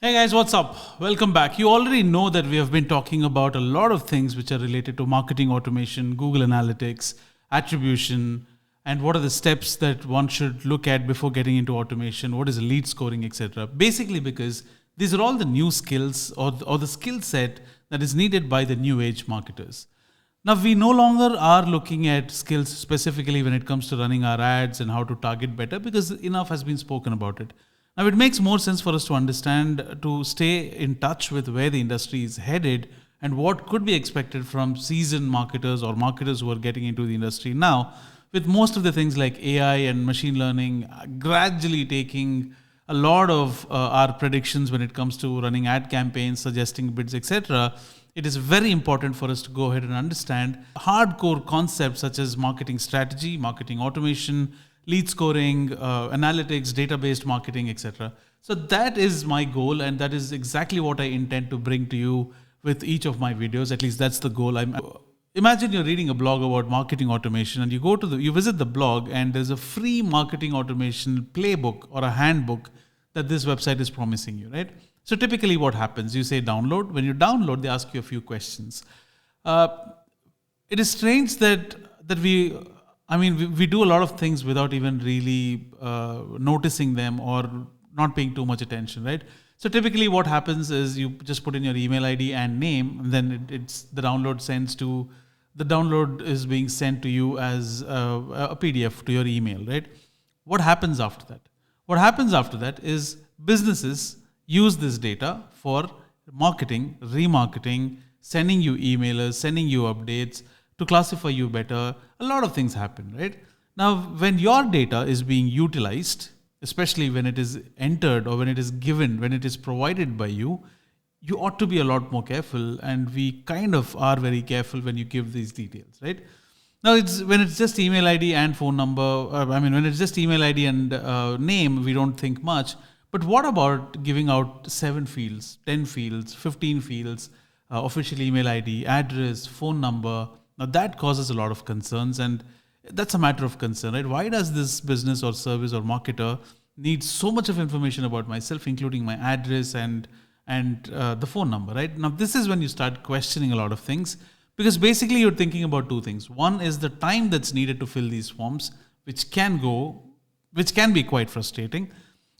Hey guys, what's up? Welcome back. You already know that we have been talking about a lot of things which are related to marketing automation, Google Analytics, attribution, and what are the steps that one should look at before getting into automation, what is lead scoring, etc. Basically, because these are all the new skills or the skill set that is needed by the new age marketers. Now, we no longer are looking at skills specifically when it comes to running our ads and how to target better because enough has been spoken about it. Now, it makes more sense for us to understand, to stay in touch with where the industry is headed and what could be expected from seasoned marketers or marketers who are getting into the industry now, with most of the things like AI and machine learning gradually taking a lot of our predictions when it comes to running ad campaigns, suggesting bids, etc. It is very important for us to go ahead and understand hardcore concepts such as marketing strategy, marketing automation, lead scoring, analytics, database marketing, etc. So that is my goal, and that is exactly what I intend to bring to you with each of my videos. At least that's the goal. Imagine you're reading a blog about marketing automation, and you visit the blog, and there's a free marketing automation playbook or a handbook that this website is promising you, right? So typically, what happens? You say download. When you download, they ask you a few questions. Uh, it is strange that we do a lot of things without even really noticing them or not paying too much attention, right? So typically what happens is you just put in your email ID and name, and then it's the download is being sent to you as a PDF to your email, right? What happens after that? What happens after that is businesses use this data for marketing, remarketing, sending you emailers, sending you updates, to classify you better. A lot of things happen, right? Now, when your data is being utilized, especially when it is entered or when it is given, when it is provided by you, you ought to be a lot more careful. And we kind of are very careful when you give these details, right? Now, when it's just email ID and phone number, when it's just email ID and name, we don't think much. But what about giving out 7 fields, 10 fields, 15 fields, official email ID, address, phone number? Now that causes a lot of concerns, and that's a matter of concern, right? Why does this business or service or marketer need so much of information about myself, including my address and the phone number, right? Now this is when you start questioning a lot of things, because basically you're thinking about two things. One is the time that's needed to fill these forms, which can be quite frustrating.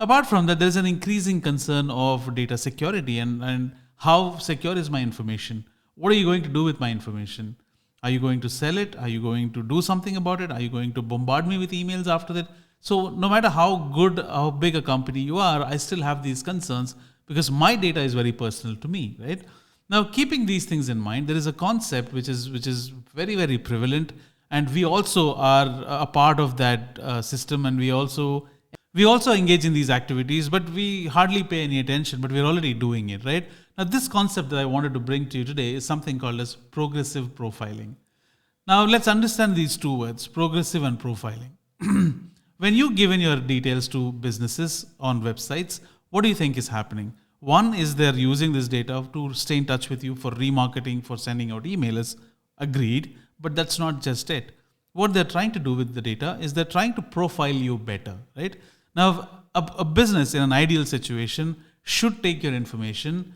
Apart from that, there's an increasing concern of data security and how secure is my information? What are you going to do with my information? Are you going to sell it? Are you going to do something about it? Are you going to bombard me with emails after that? So no matter how big a company you are, I still have these concerns because my data is very personal to me, right? Now, keeping these things in mind, there is a concept which is very, very prevalent, and we also are a part of that system, and we also engage in these activities, but we hardly pay any attention, but we're already doing it, right? Now, this concept that I wanted to bring to you today is something called as progressive profiling. Now, let's understand these two words, progressive and profiling. When you give in your details to businesses on websites, what do you think is happening? One is they're using this data to stay in touch with you for remarketing, for sending out emails, agreed, but that's not just it. What they're trying to do with the data is they're trying to profile you better, right? Now, a business in an ideal situation should take your information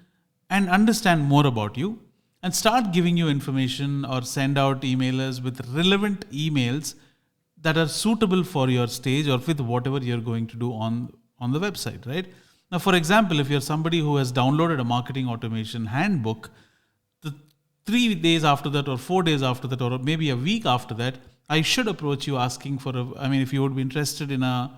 and understand more about you and start giving you information or send out emailers with relevant emails that are suitable for your stage or with whatever you're going to do on the website, right? Now, for example, if you're somebody who has downloaded a marketing automation handbook, the 3 days after that or 4 days after that or maybe a week after that, I should approach you asking for if you would be interested in a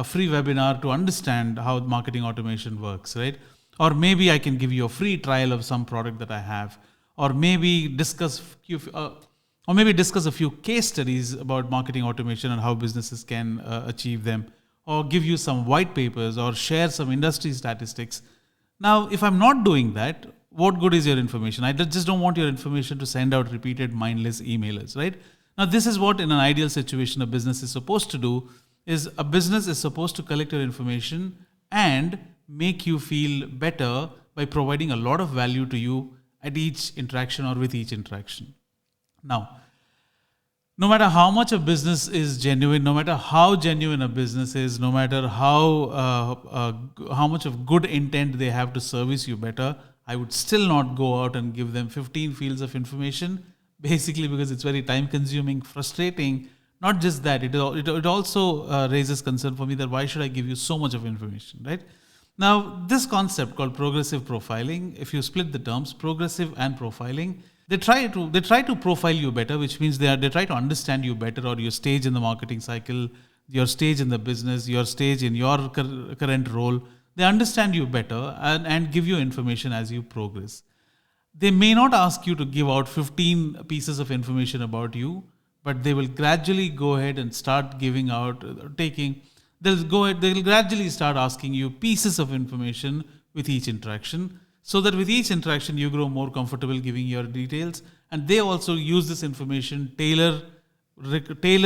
free webinar to understand how marketing automation works, right? Or maybe I can give you a free trial of some product that I have, or maybe discuss a few case studies about marketing automation and how businesses can achieve them, or give you some white papers or share some industry statistics. Now, if I'm not doing that, what good is your information? I just don't want your information to send out repeated mindless emailers, right? Now, this is what in an ideal situation a business is supposed to do, is a business is supposed to collect your information and make you feel better by providing a lot of value to you at each interaction or with each interaction. Now, no matter how much a business is genuine, no matter how genuine a business is, no matter how much of good intent they have to service you better, I would still not go out and give them 15 fields of information, basically because it's very time consuming, frustrating. Not just that, it also raises concern for me that why should I give you so much of information, right? Now, this concept called progressive profiling, if you split the terms, progressive and profiling, they try to profile you better, which means they try to understand you better, or your stage in the marketing cycle, your stage in the business, your stage in your current role. They understand you better and give you information as you progress. They may not ask you to give out 15 pieces of information about you, but they will gradually go ahead and start giving out, they'll gradually start asking you pieces of information with each interaction, so that with each interaction you grow more comfortable giving your details, and they also use this information, tailor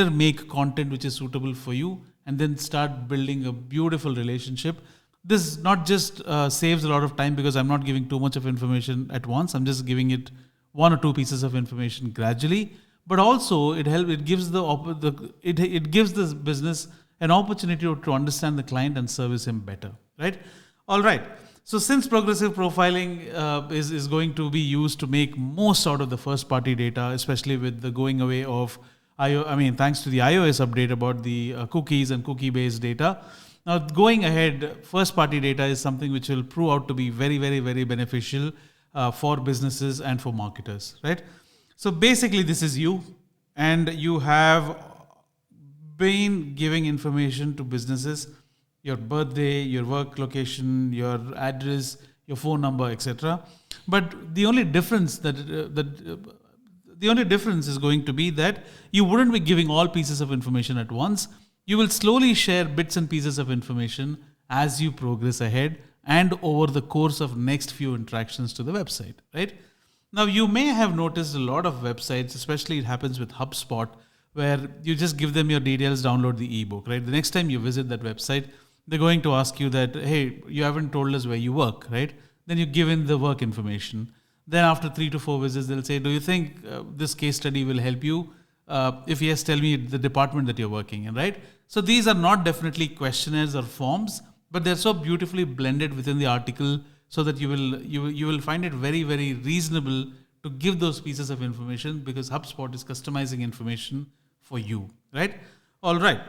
make content which is suitable for you, and then start building a beautiful relationship. This not just saves a lot of time because I'm not giving too much of information at once. I'm just giving it one or two pieces of information gradually. But also it gives it gives this business an opportunity to understand the client and service him better, right? All right. So since progressive profiling is going to be used to make most out of the first party data, especially with the going away of thanks to the iOS update about the cookies and cookie based data. Now, going ahead, first party data is something which will prove out to be very, very, very beneficial for businesses and for marketers, right? So basically, this is you, and you have been giving information to businesses, your birthday, your work location, your address, your phone number, etc. But the only difference the only difference is going to be that you wouldn't be giving all pieces of information at once. You will slowly share bits and pieces of information as you progress ahead and over the course of next few interactions to the website, right? Now, you may have noticed a lot of websites, especially it happens with HubSpot, where you just give them your details, download the ebook, right? The next time you visit that website, they're going to ask you that, hey, you haven't told us where you work, right? Then you give in the work information. Then after 3 to 4 visits, they'll say, do you think this case study will help you? If yes, tell me the department that you're working in, right? So these are not definitely questionnaires or forms, but they're so beautifully blended within the article so that you will find it very, very reasonable to give those pieces of information, because HubSpot is customizing information for you, right? All right.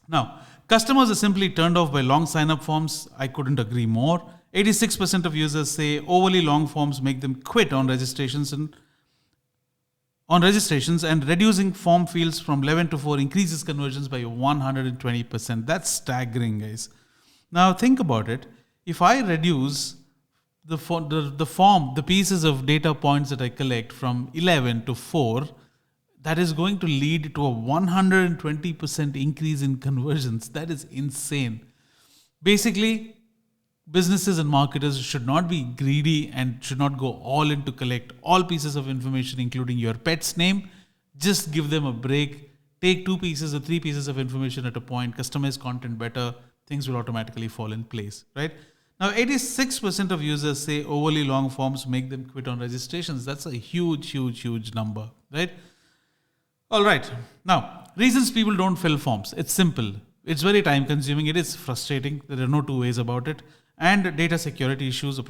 Now, customers are simply turned off by long sign-up forms. I couldn't agree more. 86% of users say overly long forms make them quit on registrations, and reducing form fields from 11 to 4 increases conversions by 120%. That's staggering, guys. Now think about it. If I reduce the pieces of data points that I collect from 11 to 4, that is going to lead to a 120% increase in conversions. That is insane. Basically, businesses and marketers should not be greedy and should not go all in to collect all pieces of information, including your pet's name. Just give them a break. Take 2 pieces or 3 pieces of information at a point. Customize content better. Things will automatically fall in place, right? Now, 86% of users say overly long forms make them quit on registrations. That's a huge, huge, huge number, right? All right. Now, reasons people don't fill forms. It's simple. It's very time consuming. It is frustrating. There are no two ways about it. And data security issues, of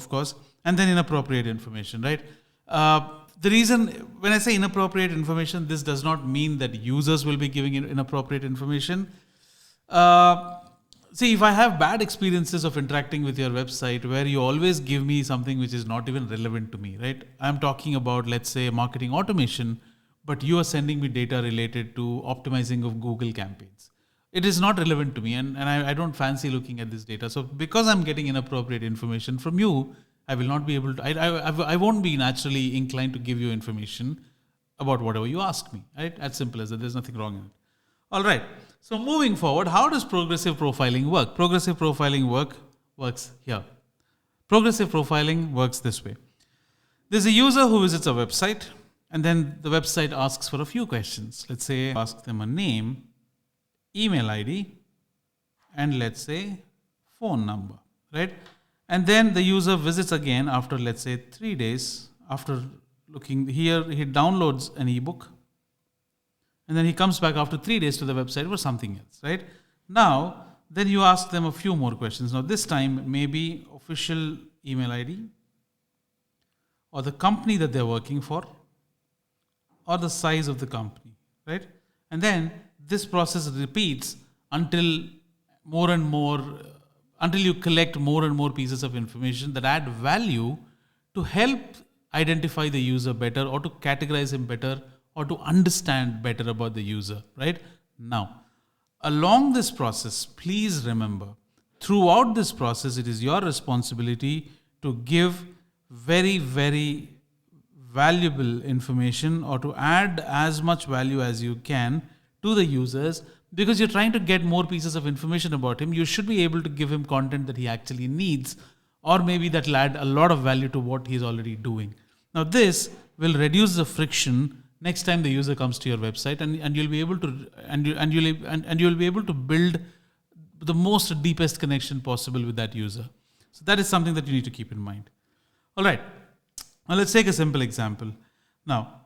course, and then inappropriate information, right? The reason, when I say inappropriate information, this does not mean that users will be giving inappropriate information. See, if I have bad experiences of interacting with your website where you always give me something which is not even relevant to me, right? I'm talking about, let's say, marketing automation, but you are sending me data related to optimizing of Google campaigns. It is not relevant to me, and I don't fancy looking at this data. So because I'm getting inappropriate information from you, I will not be able to, I won't be naturally inclined to give you information about whatever you ask me, right? As simple as that. There's nothing wrong in it. All right. So moving forward, how does progressive profiling work? Progressive profiling works here. Progressive profiling works this way. There's a user who visits a website, and then the website asks for a few questions. Let's say ask them a name, email ID, and let's say phone number, right? And then the user visits again after, let's say, 3 days. After looking here, he downloads an ebook. And then he comes back after 3 days to the website for something else, right? Now, then you ask them a few more questions. Now, this time, maybe official email ID, or the company that they're working for, or the size of the company, right? And then this process repeats until more and more, until you collect more and more pieces of information that add value to help identify the user better, or to categorize him better, or to understand better about the user, right? Now, along this process, please remember, throughout this process, it is your responsibility to give very, very valuable information, or to add as much value as you can to the users, because you're trying to get more pieces of information about him. You should be able to give him content that he actually needs, or maybe that will add a lot of value to what he's already doing. Now, this will reduce the friction next time the user comes to your website, and you'll be able to you'll be able to build the most deepest connection possible with that user. So that is something that you need to keep in mind. All right. Now let's take a simple example. Now,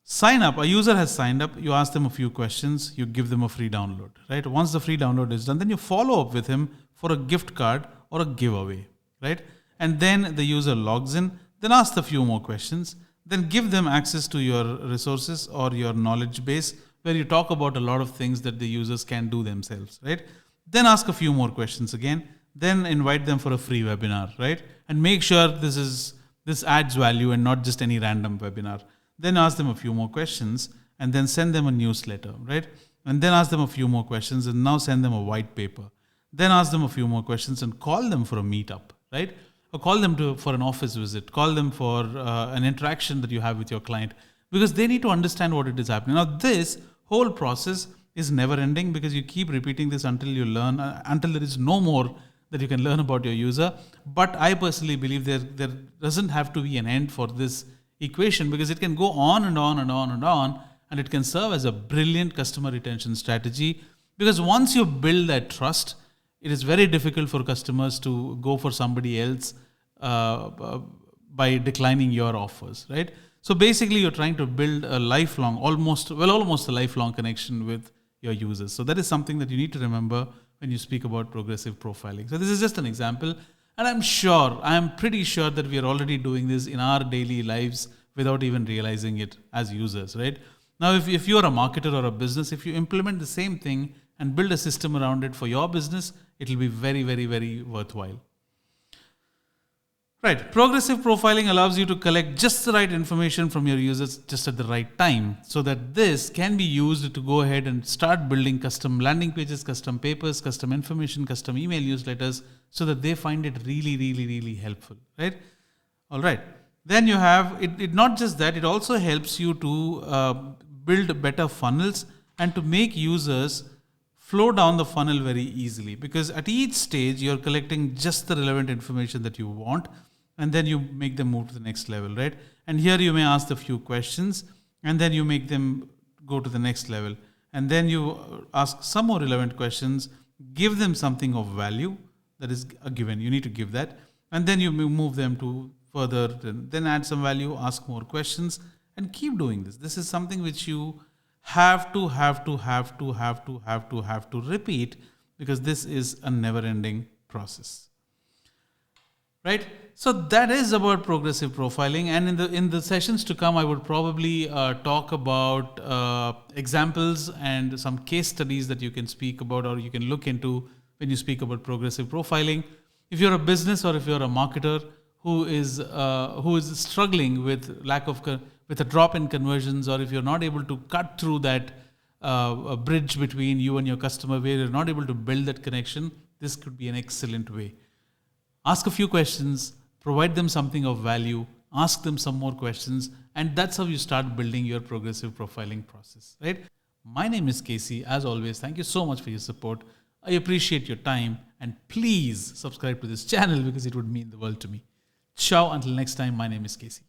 sign up. A user has signed up. You ask them a few questions. You give them a free download, right? Once the free download is done, then you follow up with him for a gift card or a giveaway, right? And then the user logs in. Then ask a few more questions. Then give them access to your resources or your knowledge base, where you talk about a lot of things that the users can do themselves, right? Then ask a few more questions again. Then invite them for a free webinar, right? And make sure this adds value and not just any random webinar. Then ask them a few more questions, and then send them a newsletter, right? And then ask them a few more questions, and now send them a white paper. Then ask them a few more questions and call them for a meetup, right? Or call them for an office visit. Call them for an interaction that you have with your client, because they need to understand what it is happening. Now, this whole process is never ending, because you keep repeating this until you learn, until there is no more that you can learn about your user. But I personally believe there doesn't have to be an end for this equation, because it can go on and on and on and on, and it can serve as a brilliant customer retention strategy. Because once you build that trust, it is very difficult for customers to go for somebody else by declining your offers, right? So basically, you're trying to build a lifelong, almost a lifelong connection with your users. So that is something that you need to remember when you speak about progressive profiling. So this is just an example, and I'm pretty sure that we are already doing this in our daily lives without even realizing it as users, right? Now, if you're a marketer or a business, if you implement the same thing and build a system around it for your business, it will be very, very, very worthwhile. Right. Progressive profiling allows you to collect just the right information from your users just at the right time, so that this can be used to go ahead and start building custom landing pages, custom papers, custom information, custom email newsletters, so that they find it really, really, really helpful, right? All right. Then you have it not just that, it also helps you to build better funnels and to make users flow down the funnel very easily, because at each stage you're collecting just the relevant information that you want, and then you make them move to the next level, right? And here you may ask a few questions, and then you make them go to the next level, and then you ask some more relevant questions, give them something of value that is a given. You need to give that, and then you move them to further, then add some value, ask more questions, and keep doing this. This is something which you have to repeat, because this is a never-ending process. Right? So that is about progressive profiling, and in the sessions to come, I would probably talk about examples and some case studies that you can speak about, or you can look into when you speak about progressive profiling. If you're a business or if you're a marketer who is struggling with with a drop in conversions, or if you're not able to cut through that a bridge between you and your customer, where you're not able to build that connection, this could be an excellent way. Ask a few questions, provide them something of value, ask them some more questions, and that's how you start building your progressive profiling process, right? My name is Casey. As always, thank you so much for your support. I appreciate your time, and please subscribe to this channel, because it would mean the world to me. Ciao, until next time, my name is Casey.